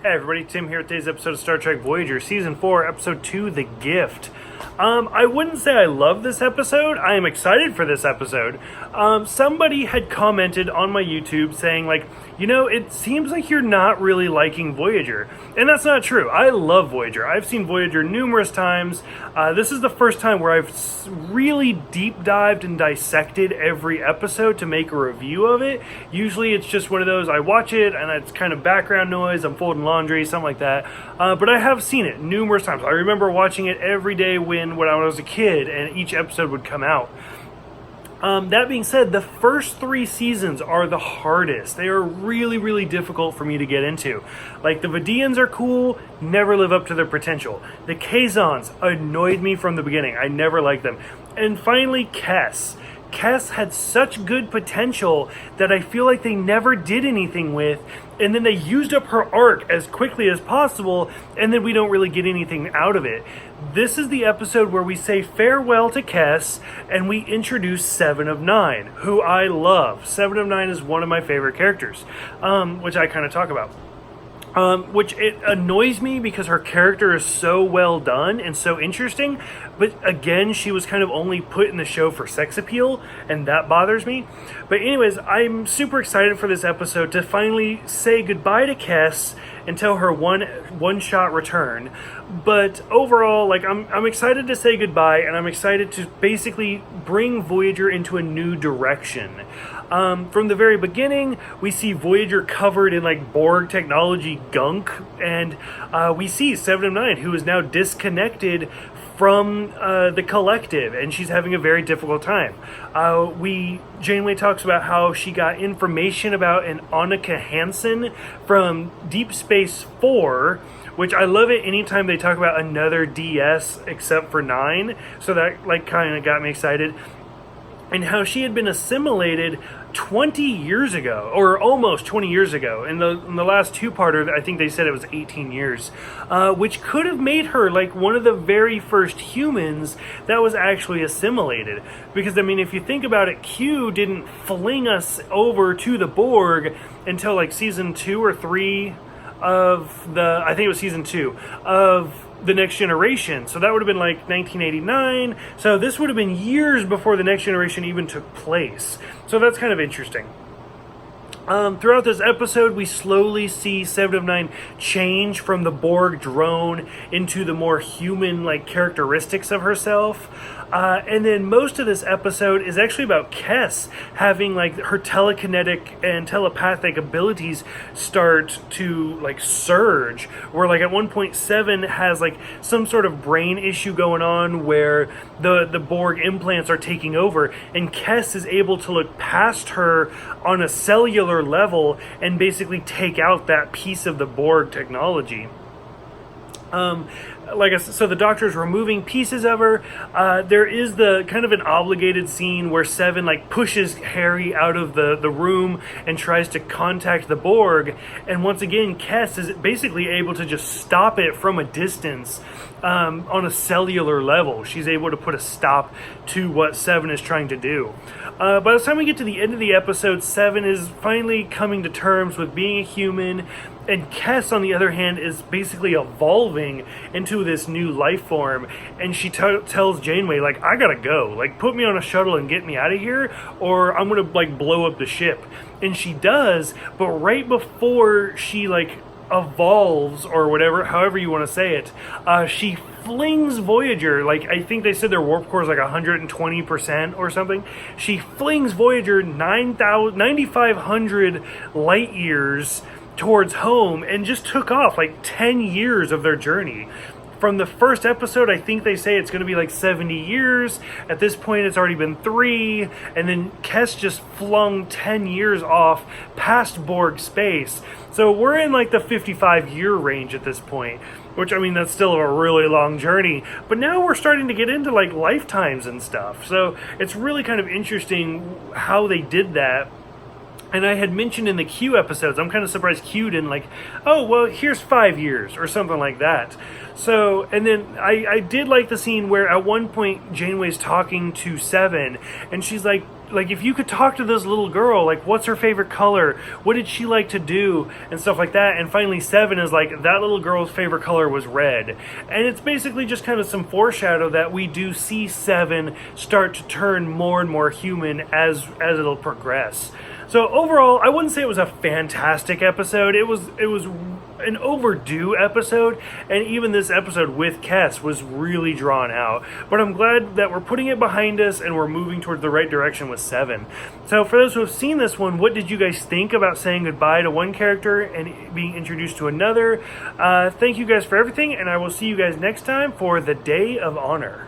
Hey everybody, Tim here with today's episode of Star Trek Voyager, Season 4, Episode 2, The Gift. I wouldn't say I love this episode. I am excited for this episode. Somebody had commented on my YouTube saying, like, it seems like you're not really liking Voyager. And that's not true. I love Voyager. I've seen Voyager numerous times. This is the first time where I've really deep dived and dissected every episode to make a review of it. Usually it's just one of those, I watch it and it's kind of background noise, I'm folding laundry, something like that. But I have seen it numerous times. I remember watching it every day when I was a kid and each episode would come out. That being said, the first 3 seasons are the hardest. They are really, really difficult for me to get into. Like, the Vidians are cool, never live up to their potential. The Kazons annoyed me from the beginning. I never liked them. And finally, Kes. Kes had such good potential that I feel like they never did anything with, and then they used up her arc as quickly as possible, and then we don't really get anything out of it. This is the episode where we say farewell to Kes, and we introduce 7 of 9, who I love. 7 of 9 is one of my favorite characters, which I kind of talk about. Which it annoys me because her character is so well done and so interesting, but again, she was kind of only put in the show for sex appeal, and that bothers me. But anyways, I'm super excited for this episode to finally say goodbye to Kes until her one-shot return. But overall, like, I'm excited to say goodbye, and I'm excited to basically bring Voyager into a new direction. From the very beginning, we see Voyager covered in like Borg technology gunk, and we see 7 of 9, who is now disconnected from the collective, and she's having a very difficult time. Janeway talks about how she got information about an Annika Hansen from Deep Space 4, which I love it anytime they talk about another DS except for 9, so that like kind of got me excited. And how she had been assimilated 20 years ago, or almost 20 years ago. In the last 2-parter, I think they said it was 18 years, which could have made her like one of the very first humans that was actually assimilated. Because, I mean, if you think about it, Q didn't fling us over to the Borg until like season 2 or 3 of I think it was season 2 of The Next Generation. So that would have been like 1989. So this would have been years before The Next Generation even took place. So that's kind of interesting. Throughout this episode, we slowly see 7 of 9 change from the Borg drone into the more human-like characteristics of herself. And then most of this episode is actually about Kes having like her telekinetic and telepathic abilities start to like surge, where like at one point 7 has like some sort of brain issue going on where the Borg implants are taking over, and Kes is able to look past her on a cellular level and basically take out that piece of the Borg technology. So the Doctor's removing pieces of her. There is the kind of an obligated scene where 7 like pushes Harry out of the room and tries to contact the Borg, and once again Kes is basically able to just stop it from a distance on a cellular level. She's able to put a stop to what 7 is trying to do. By the time we get to the end of the episode, 7 is finally coming to terms with being a human, and Kes, on the other hand, is basically evolving into this new life form, and she tells Janeway, like, I gotta go, like, put me on a shuttle and get me out of here, or I'm gonna, like, blow up the ship. And she does, but right before she, like, evolves, or whatever, however you want to say it, she flings Voyager, like, I think they said their warp core is like 120% or something. She flings Voyager 9,500 light years towards home and just took off like 10 years of their journey. From the first episode, I think they say it's going to be like 70 years. At this point, it's already been 3. And then Kes just flung 10 years off past Borg space. So we're in like the 55-year range at this point. Which, I mean, that's still a really long journey. But now we're starting to get into like lifetimes and stuff. So it's really kind of interesting how they did that. And I had mentioned in the Q episodes, I'm kind of surprised Q didn't like, oh, well, here's 5 years or something like that. So, and then I did like the scene where at one point Janeway's talking to 7, and she's like, like if you could talk to this little girl, like what's her favorite color, what did she like to do, and stuff like that. And finally 7 is like, that little girl's favorite color was red, and it's basically just kind of some foreshadow that we do see 7 start to turn more and more human as it'll progress. So overall, I wouldn't say it was a fantastic episode. It was an overdue episode, and even this episode with Kes was really drawn out. But I'm glad that we're putting it behind us and we're moving towards the right direction with 7. So for those who have seen this one, what did you guys think about saying goodbye to one character and being introduced to another? Thank you guys for everything, and I will see you guys next time for the Day of Honor.